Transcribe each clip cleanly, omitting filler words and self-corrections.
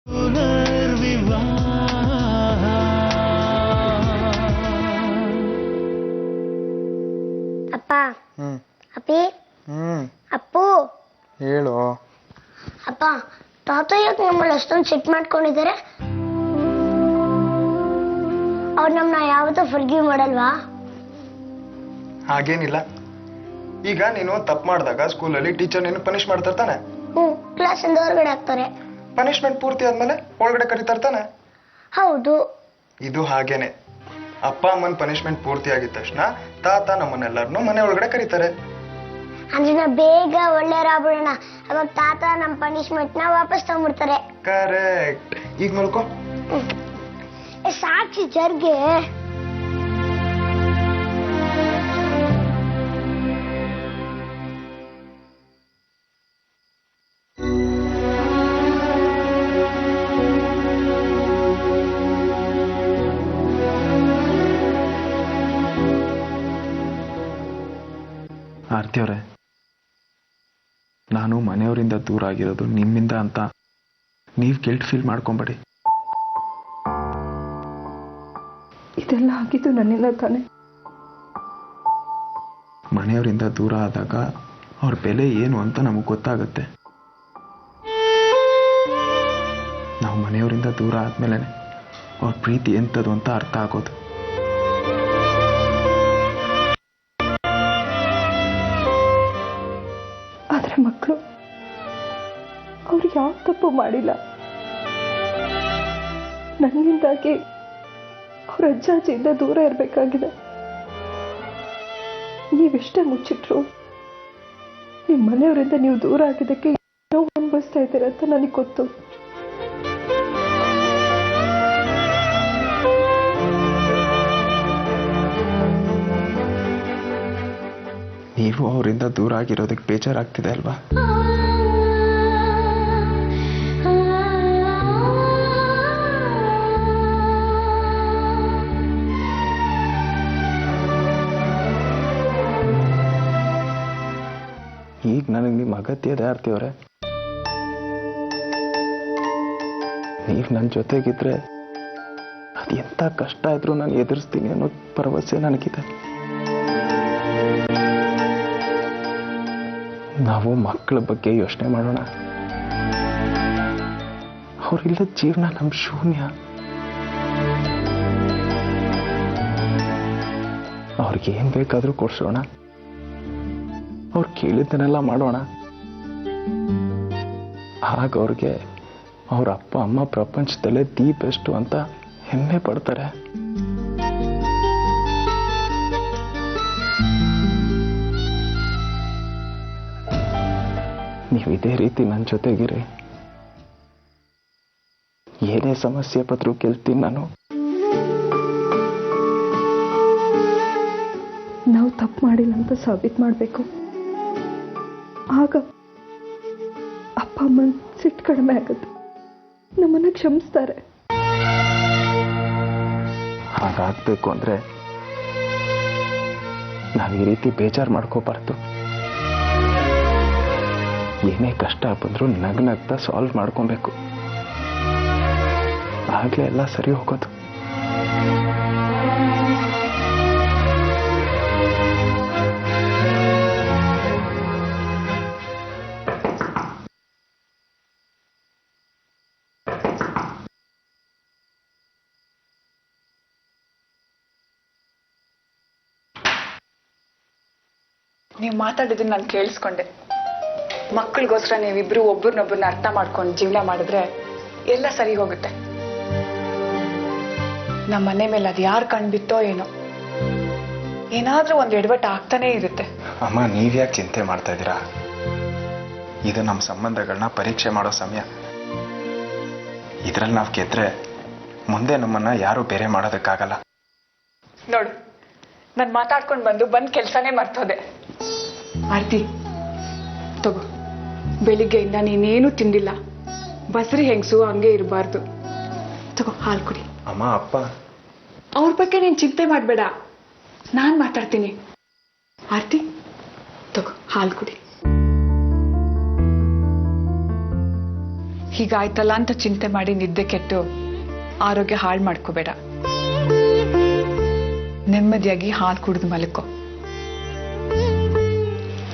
ಅಪ್ಪ ಅಪ್ಪಿ ಅಪ್ಪು ಹೇಳು. ಅಪ್ಪ ತಾತ ಯಾಕೆ ನಮ್ಮಲ್ಲಿ ಅಷ್ಟೊಂದು ಸಿಟ್ ಮಾಡ್ಕೊಂಡಿದ್ದಾರೆ? ಅವ್ರು ನಮ್ಮನ್ನ ಯಾವತ್ತೂ ಫರ್ಗಿವ್ ಮಾಡಲ್ವಾ? ಹಾಗೇನಿಲ್ಲ. ಈಗ ನೀನು ತಪ್ಪು ಮಾಡಿದಾಗ ಸ್ಕೂಲಲ್ಲಿ ಟೀಚರ್ ನೀನು ಪನಿಷ್ ಮಾಡ್ತಾ ಇರ್ತಾನೆ. ಕ್ಲಾಸ್ ಇಂದ ಹೊರಗಡೆ ಹಾಕ್ತಾರೆ. ಪನಿಷ್ಮೆಂಟ್ ಪೂರ್ತಿ ಆದ್ಮೇಲೆ ಒಳಗಡೆ ಕರೀತಾ ಇರ್ತಾನೆ. ಹೌದು. ಇದು ಹಾಗೇನೆ. ಅಪ್ಪ ಅಮ್ಮನ ಪನಿಷ್ಮೆಂಟ್ ಪೂರ್ತಿ ಆಗಿದ ತಕ್ಷಣ ತಾತ ನಮ್ಮನ್ನೆಲ್ಲರನ್ನು ಮನೆ ಒಳಗಡೆ ಕರೀತಾರೆ. ಅಂದ್ರೆ ನಾವು ಬೇಗ ಒಳ್ಳೆಯವರಾಗ್ಬಿಡೋಣ. ಅವಾಗ ತಾತ ನಮ್ಮ ಪನಿಷ್ಮೆಂಟ್ ನ ವಾಪಸ್ ತಗೊಂಡ್ಬಿಡ್ತಾರೆ. ಕರೆಕ್ಟ್. ಈಗ ಮಲ್ಕೋ. ಸಾಕ್ಷಿ ಜರ್ಗೆ. ಆರ್ತಿ ಅವರೇ, ನಾನು ಮನೆಯವರಿಂದ ದೂರ ಆಗಿರೋದು ನಿಮ್ಮಿಂದ ಅಂತ ನೀವು ಗಿಲ್ಟ್ ಫೀಲ್ ಮಾಡ್ಕೊಂಬೇಡಿ. ಇದೆಲ್ಲ ಆಗಿದ್ದು ನನ್ನಿಂದ ತಾನೆ. ಮನೆಯವರಿಂದ ದೂರ ಆದಾಗ ಅವ್ರ ಬೆಲೆ ಏನು ಅಂತ ನಮಗೆ ಗೊತ್ತಾಗುತ್ತೆ. ನಾವು ಮನೆಯವರಿಂದ ದೂರ ಆದ್ಮೇಲೆ ಅವ್ರ ಪ್ರೀತಿ ಎಂಥದ್ದು ಅಂತ ಅರ್ಥ ಆಗೋದು. ಆದ್ರೆ ಮಕ್ಕಳು ಅವ್ರು ಯಾವ ತಪ್ಪು ಮಾಡಿಲ್ಲ. ನನ್ನಿಂದಾಗಿ ಅವ್ರ ಅಜ್ಜ ಅಜ್ಜಿಯಿಂದ ದೂರ ಇರಬೇಕಾಗಿದೆ. ನೀವೆಷ್ಟೇ ಮುಚ್ಚಿಟ್ರು ನಿಮ್ಮ ಮನೆಯವರಿಂದ ನೀವು ದೂರ ಆಗಿದ್ದಕ್ಕೆ ನೋವು ಅನುಭವಿಸ್ತಾ ಇದ್ದೀರ ಅಂತ ನನಗೆ ಗೊತ್ತು. ನೀವು ಅವರಿಂದ ದೂರ ಆಗಿರೋದಕ್ಕೆ ಬೇಜಾರಾಗ್ತಿದೆ ಅಲ್ವಾ? ಈಗ ನನಗೆ ನಿಮ್ಮ ಅಗತ್ಯ ಇದೆ ಆರ್ತಿ ಅವರೇ. ನೀವು ನನ್ನ ಜೊತೆಗಿದ್ರೆ ಅದು ಎಂಥ ಕಷ್ಟ ಆದ್ರೂ ನಾನು ಎದುರಿಸ್ತೀನಿ ಅನ್ನೋ ಭರವಸೆ ನನಗಿದೆ. ನಾವು ಮಕ್ಕಳ ಬಗ್ಗೆ ಯೋಚನೆ ಮಾಡೋಣ. ಅವರಿಲ್ಲದ ಜೀವನ ನಮ್ಮ ಶೂನ್ಯ. ಅವ್ರಿಗೆ ಏನ್ ಬೇಕಾದ್ರೂ ಕೊಡ್ಸೋಣ, ಅವ್ರು ಕೇಳಿದ್ದನ್ನೆಲ್ಲ ಮಾಡೋಣ. ಆಗ ಅವ್ರಿಗೆ ಅವ್ರ ಅಪ್ಪ ಅಮ್ಮ ಪ್ರಪಂಚದಲ್ಲೇ ದಿ ಬೆಸ್ಟ್ ಅಂತ ಹೆಮ್ಮೆ ಪಡ್ತಾರೆ. ನೀವು ಇದೇ ರೀತಿ ನನ್ನ ಜೊತೆಗಿರಿ. ಏನೇ ಸಮಸ್ಯೆ ಪತ್ರೂ ಗೆಲ್ತೀನಿ ನಾನು. ನಾವು ತಪ್ಪು ಮಾಡಿಲ್ಲ ಅಂತ ಸಾಬೀತು ಮಾಡಬೇಕು. ಆಗ ಅಪ್ಪ ಅಮ್ಮನ ಸಿಟ್ಟು ಕಡಿಮೆ ಆಗುತ್ತೆ, ನಮ್ಮನ್ನ ಕ್ಷಮಿಸ್ತಾರೆ. ಹಾಗಾಗಬೇಕು ಅಂದ್ರೆ ನಾವು ಈ ರೀತಿ ಬೇಜಾರು ಮಾಡ್ಕೋಬಾರ್ದು. ಏನೇ ಕಷ್ಟ ಬಂದರೂ ನಗ್ನಗ್ತಾ ಸಾಲ್ವ್ ಮಾಡ್ಕೊಬೇಕು. ಆಗ್ಲೇ ಎಲ್ಲ ಸರಿ ಹೋಗೋದು. ನೀವು ಮಾತಾಡಿದ್ದನ್ನು ನಾನು ಕೇಳಿಸ್ಕೊಂಡೆ. ಮಕ್ಕಳಿಗೋಸ್ಕರ ನೀವಿಬ್ರು ಒಬ್ಬರನ್ನೊಬ್ಬರನ್ನ ಅರ್ಥ ಮಾಡ್ಕೊಂಡು ಜೀವನ ಮಾಡಿದ್ರೆ ಎಲ್ಲ ಸರಿ ಹೋಗುತ್ತೆ. ನಮ್ಮ ಮನೆ ಮೇಲೆ ಅದು ಯಾರು ಕಣ್ಬಿತ್ತೋ ಏನೋ, ಏನಾದ್ರೂ ಒಂದು ಎಡವಟ್ಟು ಆಗ್ತಾನೇ ಇರುತ್ತೆ. ಅಮ್ಮ, ನೀವ್ಯಾಕೆ ಚಿಂತೆ ಮಾಡ್ತಾ ಇದ್ದೀರಾ? ಇದು ನಮ್ಮ ಸಂಬಂಧಗಳನ್ನ ಪರೀಕ್ಷೆ ಮಾಡೋ ಸಮಯ. ಇದರಲ್ಲಿ ನಾವು ಗೆದ್ರೆ ಮುಂದೆ ನಮ್ಮನ್ನ ಯಾರು ಬೇರೆ ಮಾಡೋದಕ್ಕಾಗಲ್ಲ. ನೋಡು, ನಾನು ಮಾತಾಡ್ಕೊಂಡು ಬಂದು ಕೆಲಸನೇ ಮರ್ತೋದೆ. ಆರ್ತಿ ತಗೋ, ಬೆಳಿಗ್ಗೆಯಿಂದ ನೀನೇನು ತಿಂದಿಲ್ಲ. ಬಸರಿ ಹೆಂಗಸು ಹಂಗೆ ಇರಬಾರ್ದು. ತಗೋ, ಹಾಲು ಕುಡಿ. ಅಮ್ಮ, ಅಪ್ಪ ಅವ್ರ ಬಗ್ಗೆ ನೀನು ಚಿಂತೆ ಮಾಡಬೇಡ, ನಾನು ಮಾತಾಡ್ತೀನಿ. ಆರ್ತಿ ತಗೋ, ಹಾಲು ಕುಡಿ. ಹೀಗಾಯ್ತಲ್ಲ ಅಂತ ಚಿಂತೆ ಮಾಡಿ ನಿದ್ದೆ ಕೆಟ್ಟು ಆರೋಗ್ಯ ಹಾಳು ಮಾಡ್ಕೋಬೇಡ. ನೆಮ್ಮದಿಯಾಗಿ ಹಾಲು ಕುಡಿದು ಮಲ್ಕೋ,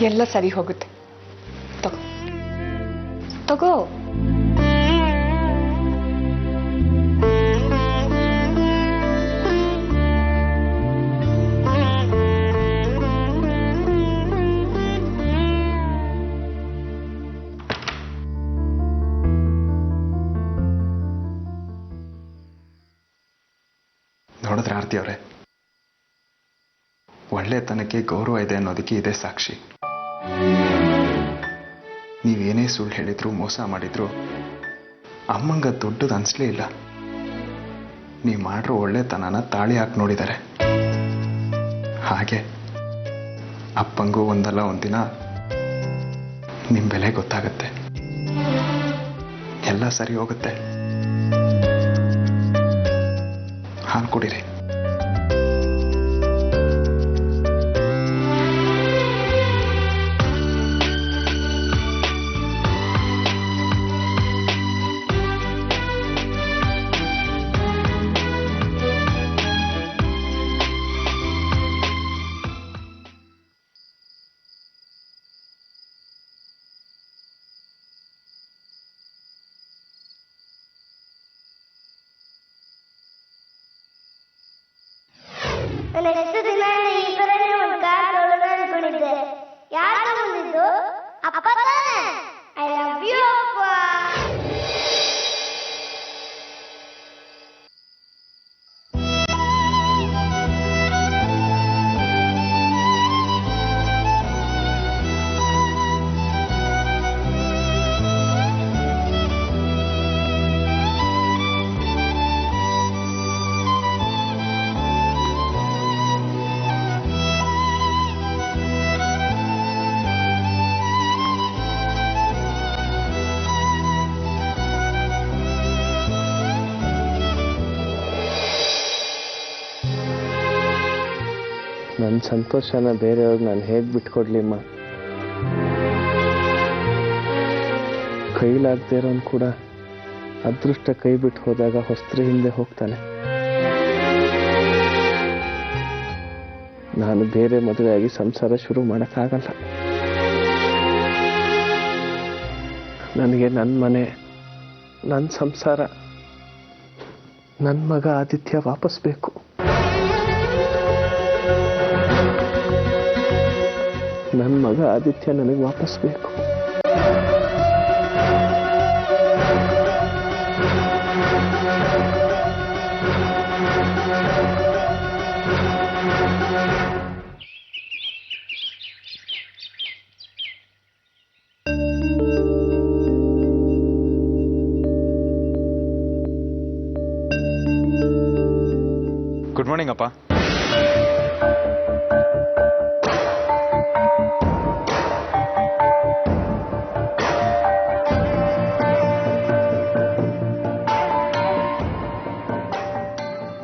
ಎಲ್ಲ ಸರಿ ಹೋಗುತ್ತೆ. ತಗೋ ತಗೋ. ನೋಡಿದ್ರೆ ಆರ್ತಿ ಅವರೇ, ಒಳ್ಳೆತನಕ್ಕೆ ಗೌರವ ಇದೆ ಅನ್ನೋದಕ್ಕೆ ಇದೇ ಸಾಕ್ಷಿ. ನೀವೇನೇ ಸುಳ್ಳು ಹೇಳಿದ್ರು, ಮೋಸ ಮಾಡಿದ್ರು ಅಮ್ಮಂಗ ದೊಡ್ಡದು ಅನ್ಸ್ಲೇ ಇಲ್ಲ. ನೀವು ಮಾಡಿರೋ ಒಳ್ಳೆತನನ ತಾಳಿ ಹಾಕಿ ನೋಡಿದ್ದಾರೆ. ಹಾಗೆ ಅಪ್ಪಂಗೂ ಒಂದಲ್ಲ ಒಂದಿನ ನಿಮ್ಮ ಬೆಲೆ ಗೊತ್ತಾಗತ್ತೆ, ಎಲ್ಲ ಸರಿ ಹೋಗುತ್ತೆ. ಹಾಲು ಕುಡೀರಿ. ನಾನು ಎಷ್ಟು ದಿನ ಈ ತರನೇ ಒಂದು ಕಾರ್ ತೊಗೊಳ್ಳೋಣ ಅನ್ಕೊಂಡಿದ್ದೆ. ಯಾರು ಬಂದಿದ್ದು? ಅಪ್ಪ ತಾನೇ? ಐ ಲವ್ ಯು ಅಪ್ಪ. ನನ್ನ ಸಂತೋಷನ ಬೇರೆಯವ್ರಿಗೆ ನಾನು ಹೇಗೆ ಬಿಟ್ಕೊಡ್ಲಿಮ್ಮ? ಕೈಲಾಗದೇ ಇರೋನು ಕೂಡ ಅದೃಷ್ಟ ಕೈ ಬಿಟ್ಟು ಹೋದಾಗ ಹೊಸ್ತ್ರ ಹಿಂದೆ ಹೋಗ್ತಾನೆ. ನಾನು ಬೇರೆ ಮದುವೆಯಾಗಿ ಸಂಸಾರ ಶುರು ಮಾಡೋಕ್ಕಾಗಲ್ಲ. ನನಗೆ ನನ್ನ ಮನೆ, ನನ್ನ ಸಂಸಾರ, ನನ್ನ ಮಗ ಆದಿತ್ಯ ವಾಪಸ್ ಬೇಕು. ನನ್ನ ಮಗ ಆದಿತ್ಯ ನನಗೆ ವಾಪಸ್ ಬೇಕು. ಗುಡ್ ಮಾರ್ನಿಂಗ್ ಅಪ್ಪ.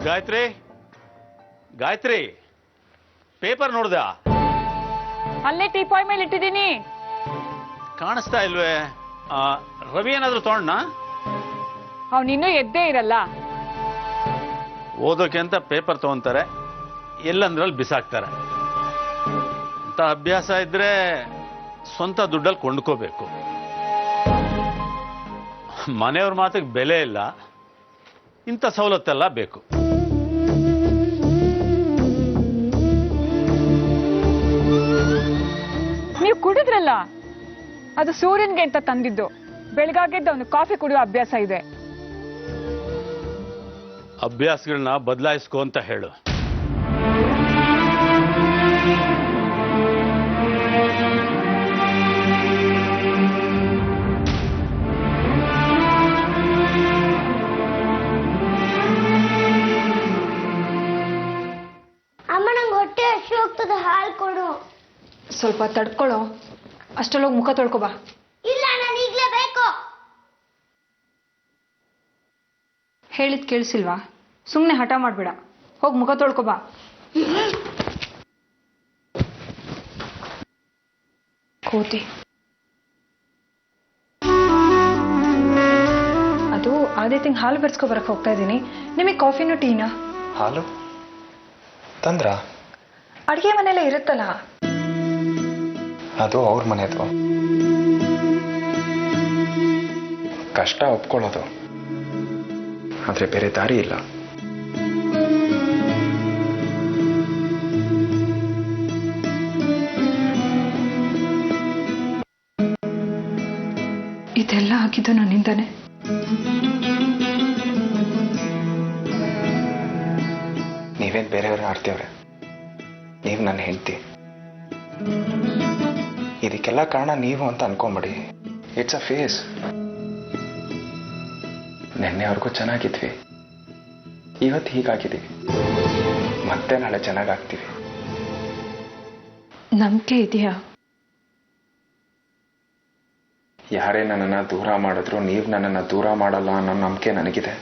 ಗಾಯತ್ರಿ, ಗಾಯತ್ರಿ, ಪೇಪರ್ ನೋಡ್ದ? ಅಲ್ಲೇ ಟೀಪಾಯ್ ಮೇಲೆ ಇಟ್ಟಿದ್ದೀನಿ. ಕಾಣಿಸ್ತಾ ಇಲ್ವೇ? ರವಿ ಏನಾದ್ರು ತಗೊಂಡ? ಅವನಿನ್ನೂ ಎದ್ದೇ ಇರಲ್ಲ. ಓದೋಕೆ ಅಂತ ಪೇಪರ್ ತಗೊಂತಾರೆ, ಎಲ್ಲಂದ್ರಲ್ಲಿ ಬಿಸಾಕ್ತಾರೆ. ಅಂತ ಅಭ್ಯಾಸ ಇದ್ರೆ ಸ್ವಂತ ದುಡ್ಡಲ್ಲಿ ಕೊಂಡ್ಕೋಬೇಕು. ಮನೆಯವ್ರ ಮಾತಿಗೆ ಬೆಲೆ ಇಲ್ಲ, ಇಂಥ ಸವಲತ್ತೆಲ್ಲ ಬೇಕು. ನೀವು ಕುಡಿದ್ರಲ್ಲ, ಅದು ಸೂರ್ಯನ್ಗೆ ಅಂತ ತಂದಿದ್ದು. ಬೆಳಗಾಗೆದ್ದು ಅವನು ಕಾಫಿ ಕುಡಿಯೋ ಅಭ್ಯಾಸ ಇದೆ. ಅಭ್ಯಾಸಗಳನ್ನ ಬದಲಾಯಿಸ್ಕೊ ಅಂತ ಹೇಳು. ಅಮ್ಮ ನಂಗೆ ಹೊಟ್ಟೆ ಹಸಿ ಹೋಗ್ತದೆ, ಹಾಲು ಕೊಡು. ಸ್ವಲ್ಪ ತಡ್ಕೊಳ್ಳೋ, ಅಷ್ಟರಲ್ಲೋಗಿ ಮುಖ ತೊಳ್ಕೊಬಾ. ಇಲ್ಲ, ನಾನು ಈಗಲೇ ಬೇಕು. ಹೇಳಿದ್ ಕೇಳಿಸಿಲ್ವಾ? ಸುಮ್ಮನೆ ಹಠ ಮಾಡಬೇಡ, ಹೋಗಿ ಮುಖ ತೊಳ್ಕೊಬಾ. ಕೋತಿ. ಆದಿತ್ಯಂಗೆ ಹಾಲು ಬರ್ಸ್ಕೊ ಬರಕ್ಕೆ ಹೋಗ್ತಾ ಇದ್ದೀನಿ. ನಿಮಗೆ ಕಾಫಿನೂ ಟೀನಾ? ಹಾಲು ತಂದ್ರ? ಅಡುಗೆ ಮನೆಯಲ್ಲೇ ಇರುತ್ತಲ್ಲ. ಅದು ಅವ್ರ ಮನೆದು. ಕಷ್ಟ ಒಪ್ಕೊಳ್ಳೋದು, ಆದ್ರೆ ಬೇರೆ ದಾರಿ ಇಲ್ಲ. ಇದೆಲ್ಲ ಆಗಿದ್ದು ನನ್ನಿಂದಾನೆ. ನೀವೇನ್ ಬೇರೆಯವ್ರ ಆಡ್ತೀವ್ರೆ, ನೀವು ನನ್ನ ಹೆಂಡತಿ. ಇದಕ್ಕೆಲ್ಲ ಕಾರಣ ನೀವು ಅಂತ ಅನ್ಕೊಂಬಿಡಿ. It's a face. ನಿನ್ನೆವರೆಗೂ ಚೆನ್ನಾಗಿದ್ವಿ, ಇವತ್ತು ಹೀಗಾಗಿದ್ದೀವಿ, ಮತ್ತೆ ನಾಳೆ ಚೆನ್ನಾಗಾಗ್ತೀವಿ. ನಂಬಿಕೆ ಇದೆಯಾ? ಯಾರೇ ನನ್ನನ್ನು ದೂರ ಮಾಡಿದ್ರು ನೀವು ನನ್ನನ್ನು ದೂರ ಮಾಡಲ್ಲ ಅನ್ನೋ ನಂಬಿಕೆ ನನಗಿದೆ.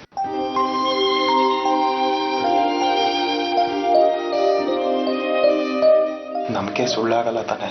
ನಂಬಿಕೆ ಸುಳ್ಳಾಗಲ್ಲ ತಾನೆ.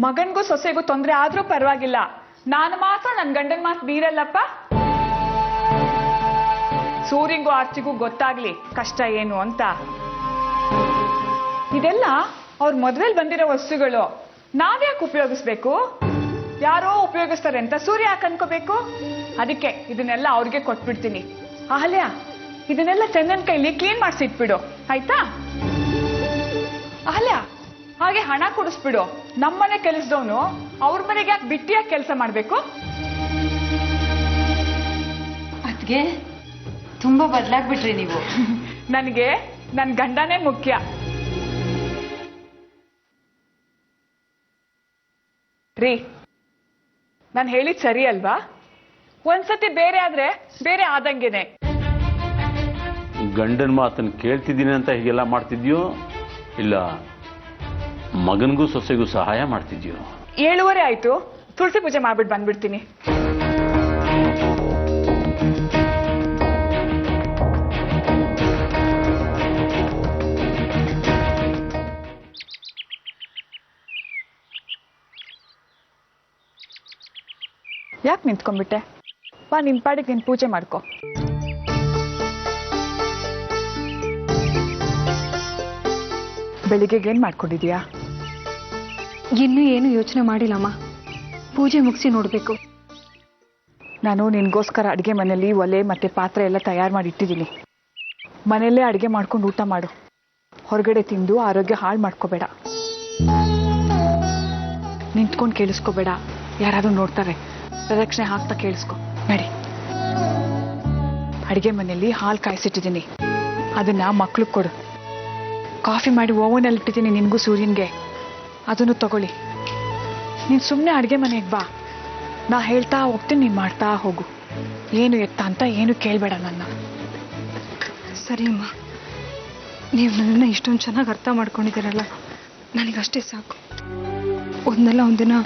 ಮಗನ್ಗೂ ಸೊಸೆಗೂ ತೊಂದರೆ ಆದ್ರೂ ಪರವಾಗಿಲ್ಲ, ನಾನು ಮಾತ್ರ ನನ್ನ ಗಂಡನ ಮಾತು ಬೀರಲ್ಲಪ್ಪ. ಸೂರ್ಯಂಗೂ ಆರ್ಚಿಗೂ ಗೊತ್ತಾಗ್ಲಿ ಕಷ್ಟ ಏನು ಅಂತ. ಇದೆಲ್ಲ ಅವ್ರ ಮದ್ವೆಲ್ ಬಂದಿರೋ ವಸ್ತುಗಳು, ನಾವ್ಯಾಕೆ ಉಪಯೋಗಿಸ್ಬೇಕು? ಯಾರೋ ಉಪಯೋಗಿಸ್ತಾರೆ ಅಂತ ಸೂರ್ಯ ಯಾಕೆ ಅನ್ಕೋಬೇಕು? ಅದಕ್ಕೆ ಇದನ್ನೆಲ್ಲ ಅವ್ರಿಗೆ ಕೊಟ್ಬಿಡ್ತೀನಿ. ಅಹಲ್ಯ, ಇದನ್ನೆಲ್ಲ ಚಂದನ್ ಕೈಲಿ ಕ್ಲೀನ್ ಮಾಡಿಸಿಟ್ಬಿಡು, ಆಯ್ತಾ? ಅಹಲ್ಯ, ಹಾಗೆ ಹಣ ಕೊಡಿಸ್ಬಿಡು. ನಮ್ಮನೆ ಕೆಲಸದವನು ಅವ್ರ ಮನೆಗೆ ಯಾಕೆ ಬಿಟ್ಟಿಯಾಗಿ ಕೆಲಸ ಮಾಡ್ಬೇಕು? ಅದ್ಗೆ ತುಂಬಾ ಬದಲಾಗ್ಬಿಟ್ರಿ ನೀವು. ನನಗೆ ನನ್ನ ಗಂಡನೇ ಮುಖ್ಯ. ರೀ, ನಾನು ಹೇಳಿದ್ ಸರಿ ಅಲ್ವಾ? ಒಂದ್ಸತಿ ಬೇರೆ ಆದ್ರೆ ಬೇರೆ ಆದಂಗೆನೆ. ಗಂಡನ ಮಾತನ್ನು ಕೇಳ್ತಿದ್ದೀನಿ ಅಂತ ಹೀಗೆಲ್ಲ ಮಾಡ್ತಿದ್ಯೋ, ಇಲ್ಲ ಮಗನಿಗೂ ಸೊಸೆಗೂ ಸಹಾಯ ಮಾಡ್ತಿದ್ಯೋ? 7:30 ಆಯ್ತು, ತುಳಸಿ ಪೂಜೆ ಮಾಡ್ಬಿಟ್ಟು ಬಂದ್ಬಿಡ್ತೀನಿ. ಯಾಕೆ ನಿಂತ್ಕೊಂಡ್ಬಿಟ್ಟೆ? ಬಾ, ನಿನ್ ಪಾಡಿಗೆ ನೀನ್ ಪೂಜೆ ಮಾಡ್ಕೊ. ಬೆಳಿಗ್ಗೆಗೆ ಏನ್ ಮಾಡ್ಕೊಂಡಿದ್ಯಾ? ಇನ್ನೂ ಏನು ಯೋಚನೆ ಮಾಡಿಲ್ಲಮ್ಮ. ಪೂಜೆ ಮುಗಿಸಿ ನೋಡ್ಬೇಕು. ನಾನು ನಿನ್ಗೋಸ್ಕರ ಅಡುಗೆ ಮನೆಯಲ್ಲಿ ಒಲೆ ಮತ್ತೆ ಪಾತ್ರೆ ಎಲ್ಲ ತಯಾರು ಮಾಡಿ ಇಟ್ಟಿದ್ದೀನಿ. ಮನೆಯಲ್ಲೇ ಅಡುಗೆ ಮಾಡ್ಕೊಂಡು ಊಟ ಮಾಡು. ಹೊರಗಡೆ ತಿಂದು ಆರೋಗ್ಯ ಹಾಳು ಮಾಡ್ಕೋಬೇಡ. ನಿಂತ್ಕೊಂಡು ಕೇಳಿಸ್ಕೋಬೇಡ, ಯಾರಾದ್ರೂ ನೋಡ್ತಾರೆ. ಪ್ರದಕ್ಷಿಣೆ ಹಾಕ್ತಾ ಕೇಳಿಸ್ಕೊ. ನಡಿ. ಅಡುಗೆ ಮನೆಯಲ್ಲಿ ಹಾಲು ಕಾಯಿಸಿಟ್ಟಿದ್ದೀನಿ, ಅದನ್ನ ಮಕ್ಳಿಗೆ ಕೊಡು. ಕಾಫಿ ಮಾಡಿ ಓವನಲ್ಲಿ ಇಟ್ಟಿದ್ದೀನಿ ನಿನ್ಗೂ ಸೂರ್ಯನ್ಗೆ, ಅದನ್ನು ತಗೊಳ್ಳಿ. ನೀನು ಸುಮ್ಮನೆ ಅಡುಗೆ ಮನೆಗೆ ಬಾ, ನಾ ಹೇಳ್ತಾ ಹೋಗ್ತೀನಿ, ನೀನು ಮಾಡ್ತಾ ಹೋಗು. ಏನು ಎತ್ತ ಅಂತ ಏನು ಕೇಳಬೇಡ ನನ್ನ. ಸರಿ ಅಮ್ಮ, ನೀವು ನನ್ನನ್ನು ಇಷ್ಟೊಂದು ಚೆನ್ನಾಗಿ ಅರ್ಥ ಮಾಡ್ಕೊಂಡಿದ್ದೀರಲ್ಲ, ನನಗಷ್ಟೇ ಸಾಕು. ಒಂದಲ್ಲ ಒಂದಿನ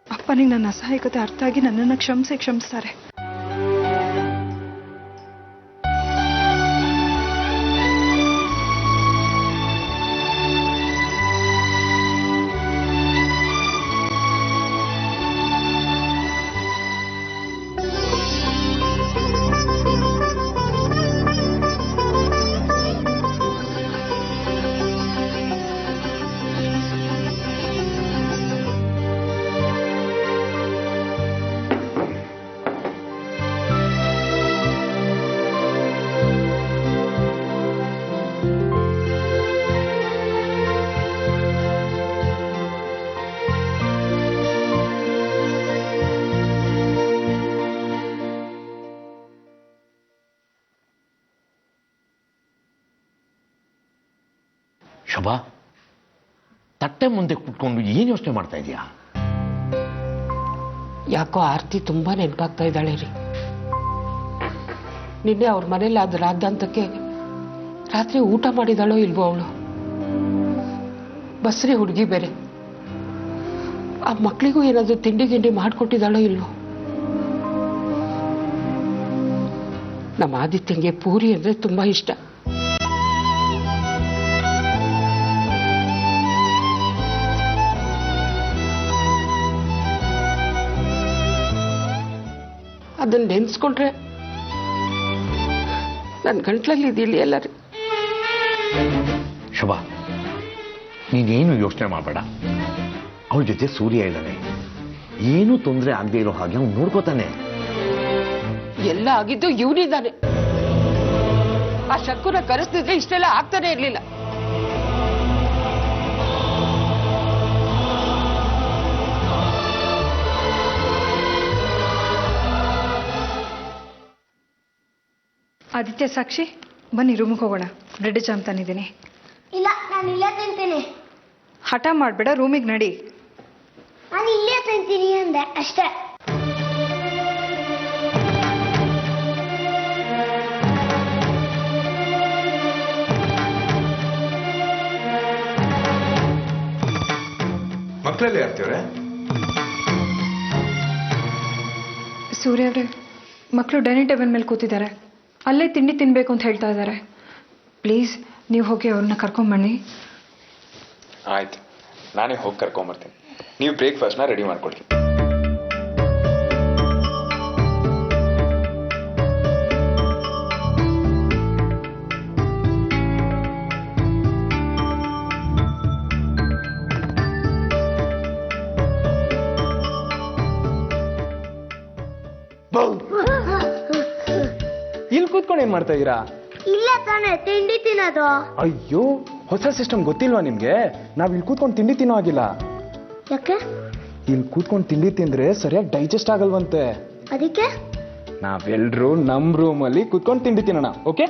ಅಪ್ಪನಿಗೆ ನನ್ನ ಅಸಹಾಯಕತೆ ಅರ್ಥ ಆಗಿ ನನ್ನನ್ನು ಕ್ಷಮಿಸ್ತಾರೆ. ಶೋಭಾ, ತಟ್ಟೆ ಮುಂದೆ ಕೂತ್ಕೊಂಡು ಏನು ಯೋಚನೆ ಮಾಡ್ತಾ ಇದೀಯಾ? ಯಾಕೋ ಆರ್ತಿ ತುಂಬಾ ನೆನಪಾಗ್ತಾ ಇದ್ದಾಳೆ ರೀ. ನಿನ್ನೆ ಅವ್ರ ಮನೇಲಿ ಅದ್ರ ರಾದ್ದಾಂತಕ್ಕೆ ರಾತ್ರಿ ಊಟ ಮಾಡಿದಾಳೋ ಇಲ್ವೋ ಅವಳು? ಬಸ್ರಿ ಹುಡುಗಿ ಬೇರೆ. ಆ ಮಕ್ಕಳಿಗೂ ಏನಾದರೂ ತಿಂಡಿ ಗಿಂಡಿ ಮಾಡಿಕೊಟ್ಟಿದ್ದಾಳೋ ಇಲ್ವೋ? ನಮ್ಮ ಆದಿತ್ಯಂಗೆ ಪೂರಿ ಅಂದರೆ ತುಂಬ ಇಷ್ಟ. ಅದನ್ನ ನೆನೆಸ್ಕೊಂಡ್ರೆ ನನ್ನ ಗಂಟ್ಲಲ್ಲಿ ಇದಿಲ್ಲ ಎಲ್ಲರೂ. ಶೋಭಾ, ನೀನೇನು ಯೋಚನೆ ಮಾಡಬೇಡ. ಅವಳ ಜೊತೆ ಸೂರ್ಯ ಇದ್ದಾನೆ. ಏನೂ ತೊಂದರೆ ಆಗದೆ ಇರೋ ಹಾಗೆ ಅವ್ನು ನೋಡ್ಕೋತಾನೆ. ಎಲ್ಲ ಆಗಿದ್ದು ಇವನಿದ್ದಾನೆ. ಆ ಶಕ್ಕುನ ಕರೆಸ್ತಿದ್ರೆ ಇಷ್ಟೆಲ್ಲ ಆಗ್ತಾನೆ ಇರ್ಲಿಲ್ಲ. ಆದಿತ್ಯ, ಸಾಕ್ಷಿ, ಬನ್ನಿ ರೂಮಿಗೆ ಹೋಗೋಣ. ಬ್ರೆಡ್ ಜಾಮ್ ತಂದಿದ್ದೀನಿ. ಇಲ್ಲ, ನಾನು ಇಲ್ಲೇ ತಿಂತೀನಿ. ಹಠ ಮಾಡಬೇಡ, ರೂಮಿಗೆ ನಡಿ. ನಾನು ಇಲ್ಲೇ ತಿಂತೀನಿ ಅಂದೆ ಅಷ್ಟೇ. ಮಕ್ಕಳಲ್ಲಿ ಯಾರ್ತೀವ್ರೆ? ಸೂರ್ಯ ಅವರೇ, ಮಕ್ಕಳು ಡೈನಿಂಗ್ ಟೇಬಲ್ ಮೇಲೆ ಕೂತಿದ್ದಾರೆ. ಅಲ್ಲೇ ತಿಂಡಿ ತಿನ್ನಬೇಕು ಅಂತ ಹೇಳ್ತಾ ಇದ್ದಾರೆ. ಪ್ಲೀಸ್ ನೀವು ಹೋಗಿ ಅವ್ರನ್ನ ಕರ್ಕೊಂಬನ್ನಿ. ಆಯ್ತು, ನಾನೇ ಹೋಗಿ ಕರ್ಕೊಂಬರ್ತೀನಿ. ನೀವು ಬ್ರೇಕ್ಫಾಸ್ಟ್ನ ರೆಡಿ ಮಾಡ್ಕೊಡಿ. ಇಲ್ಲಿ ಕೂತ್ಕೊಂಡು ಏನ್ ಮಾಡ್ತಾ ಇದೀರಾ? ಇಲ್ಲ ತಾನೇ ತಿಂಡಿ ತಿನ್ನೋದು. ಅಯ್ಯೋ, ಹೊಸ ಸಿಸ್ಟಮ್ ಗೊತ್ತಿಲ್ವಾ ನಿಮ್ಗೆ? ನಾವ್ ಇಲ್ಲಿ ಕೂತ್ಕೊಂಡು ತಿಂಡಿ ತಿನ್ನೋ ಆಗಿಲ್ಲ. ಯಾಕೆ? ಇಲ್ಲಿ ಕೂತ್ಕೊಂಡು ತಿಂಡಿ ತಿಂದ್ರೆ ಸರಿಯಾಗಿ ಡೈಜೆಸ್ಟ್ ಆಗಲ್ವಂತೆ. ಅದಕ್ಕೆ ನಾವೆಲ್ರೂ ನಮ್ ರೂಮಲ್ಲಿ ಕೂತ್ಕೊಂಡು ತಿಂಡಿ ತಿನ್ನೋಣ, ಓಕೆ?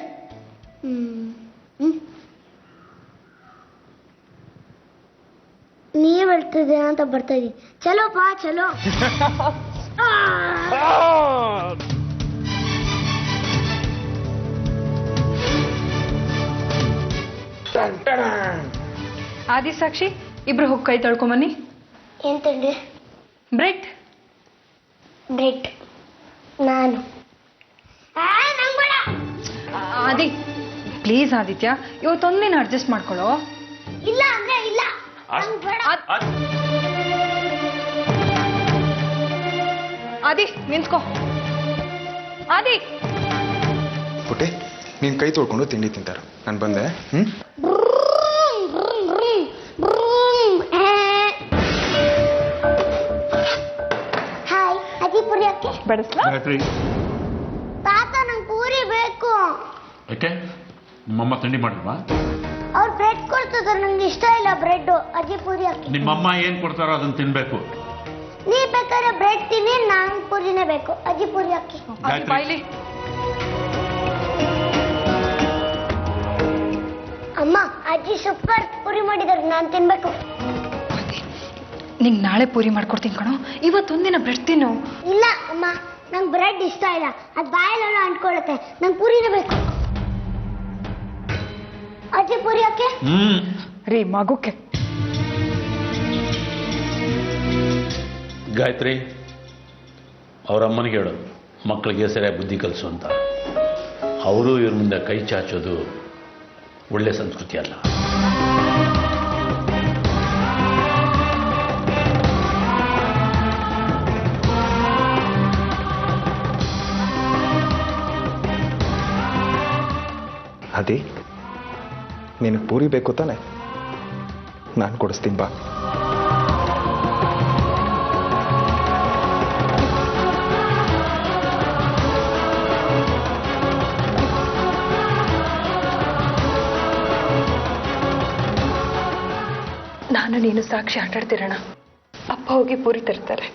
ನೀವ್ ಹೇಳ್ತಿದ್ದೀರ ಅಂತ ಬರ್ತಾ ಇದೀನಿ. ಚಲೋ ಪಾ, ಚಲೋ. ಆದಿ, ಸಾಕ್ಷಿ, ಇಬ್ರು ಹೋಗಿ ಕೈ ತೊಳ್ಕೊಂಬನ್ನಿ. ಏನ್ ತಿಂಡಿ? ಬ್ರೆಡ್. ಬ್ರೆಡ್. ನಾನು ನಂಗ್ ಬೇಡ. ಆದಿ, ಪ್ಲೀಸ್ ಆದಿತ್ಯ, ಇವತ್ತೊಂದಿನ ಅಡ್ಜಸ್ಟ್ ಮಾಡ್ಕೊಳ್ಳೋ. ಇಲ್ಲ ಅಂದ್ರೆ ಇಲ್ಲ, ನಂಗ್ ಬೇಡ. ಆದಿ, ನಿಂತ್ಕೋ. ಆದಿ, ಪುಟ್ಟಿ, ನೀನ್ ಕೈ ತೊಳ್ಕೊಂಡು ತಿಂಡಿ ತಿಂತಾರ. ನಾನು ಬಂದೆ. ಹಾಯ್, ಅಜ್ಜಿ ಪೂರಿ ಯಾಕೆ? ಬಡಿಸ್ಲಾ? ತಾತ, ನಂಗೆ ಪೂರಿ ಬೇಕು. ಯಾಕೆ ನಿಮ್ಮಮ್ಮ ತಿಂಡಿ ಮಾಡಿಲ್ವಾ? ಅವ್ರು ಬ್ರೆಡ್ ಕೊಡ್ತಿದ್ರು, ನಂಗೆ ಇಷ್ಟ ಇಲ್ಲ ಬ್ರೆಡ್. ಅಜ್ಜಿ ಪೂರಿ ಹಾಕಿ. ನಿಮ್ಮಮ್ಮ ಏನ್ ಕೊಡ್ತಾರೋ ಅದನ್ನ ತಿನ್ಬೇಕು. ನೀ ಬೇಕಾದ್ರೆ ಬ್ರೆಡ್ ತಿನ್ನಿ, ನಂಗೆ ಪೂರಿನೇ ಬೇಕು. ಅಜ್ಜಿ ಪೂರಿ ಹಾಕಿ. ಆದಿ, ಬಾಯ್ಲಿ. ಅಮ್ಮ, ಅಜ್ಜಿ ಸೂಪರ್ ಪೂರಿ ಮಾಡಿದಾರೆ, ನಾನು ತಿನ್ಬೇಕು. ನಿಂಗೆ ನಾಳೆ ಪೂರಿ ಮಾಡ್ಕೊಡ್ತೀನಿ ಕಣೋ. ಇವತ್ತೊಂದಿನ ಬ್ರೆಡ್ ತಿನ್ನು. ಇಲ್ಲ ಅಮ್ಮ, ನಂಗೆ ಬ್ರೆಡ್ ಇಷ್ಟ ಇಲ್ಲ. ಅದು ಬಾಯಲ್ಲೆಲ್ಲ ಅಂಟ್ಕೊಳ್ಳುತ್ತೆ. ನಂಗೆ ಪೂರಿನೇ ಬೇಕು. ಅಜ್ಜಿ ಪೂರಿ ಹಾಕಿ. ರೀ ಮಗುಕ್ಕೆ. ಗಾಯತ್ರಿ, ಅವ್ರ ಅಮ್ಮನಿಗೆ ಹೇಳು ಮಕ್ಕಳಿಗೆ ಸರಿಯಾಗಿ ಬುದ್ಧಿ ಕಲಿಸು ಅಂತ. ಅವರು ಇವ್ರ ಮುಂದೆ ಕೈ ಚಾಚೋದು ಒಳ್ಳೆ ಸಂಸ್ಕೃತಿ ಅಲ್ಲ. ಅದಿ, ನಿನಗೆ ಪೂರಿ ಬೇಕು ತಾನೆ? ನಾನು ಕೊಡಿಸ್ತೀನಿ ಬಾ. ನಾನು ನೀನು ಸಾಕ್ಷಿ ಆಟಾಡ್ತಿರೋಣ. ಅಪ್ಪ ಹೋಗಿ ಪೂರಿ ತರ್ತಾರೆ.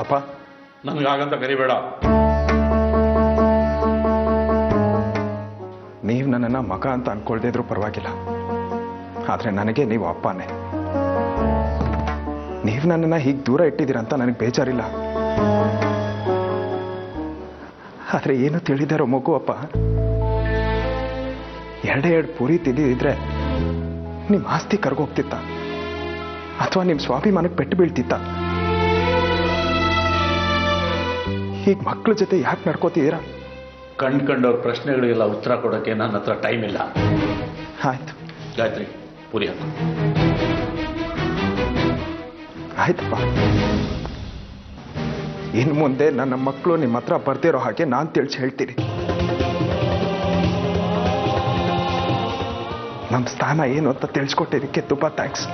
ಅಪ್ಪ, ನನಗಾಗಂತ ಕರಿಬೇಡ. ನೀವು ನನ್ನನ್ನು ಮಗ ಅಂತ ಅನ್ಕೊಳ್ದೇ ಇದ್ರೂ ಪರವಾಗಿಲ್ಲ, ಆದರೆ ನನಗೆ ನೀವು ಅಪ್ಪನೇ. ನೀವು ನನ್ನನ್ನು ಹೀಗೆ ದೂರ ಇಟ್ಟಿದ್ದೀರಂತ ನನಗೆ ಬೇಜಾರಿಲ್ಲ. ಆದರೆ ಏನು ತಿಳಿದಾರೋ ಮಗು ಅಪ್ಪ, ಎರಡೇ ಎರಡು ಪೂರಿ ತಿಂದಿದ್ರೆ ನಿಮ್ಮ ಆಸ್ತಿ ಕರ್ಗೋಗ್ತಿತ್ತ ಅಥವಾ ನಿಮ್ಮ ಸ್ವಾಭಿಮಾನಕ್ಕೆ ಪೆಟ್ಟು ಬೀಳ್ತಿತ್ತ? ಹೀಗೆ ಮಕ್ಕಳ ಜೊತೆ ಯಾಕೆ ನಡ್ಕೋತಿದ್ದೀರಾ? ಕಂಡ್ಕೊಂಡವ್ರ ಪ್ರಶ್ನೆಗಳಿಗೆಲ್ಲ ಉತ್ತರ ಕೊಡೋಕ್ಕೆ ನನ್ನ ಹತ್ರ ಟೈಮ್ ಇಲ್ಲ. ಆಯ್ತು ಗಾಯತ್ರಿ, ಪೂರಿ ಹಾಕು. ಆಯ್ತಪ್ಪ. ಇನ್ನು ಮುಂದೆ ನನ್ನ ಮಕ್ಕಳು ನಿಮ್ಮ ಹತ್ರ ಬರ್ತಿರೋ ಹಾಗೆ ನಾನು ತಿಳಿಸಿ ಹೇಳ್ತೀನಿ. ನಮ್ಮ ಸ್ಥಾನ ಏನು ಅಂತ ತಿಳಿಸ್ಕೊಟ್ಟಿದ್ದಕ್ಕೆ ತುಂಬ ಥ್ಯಾಂಕ್ಸ್.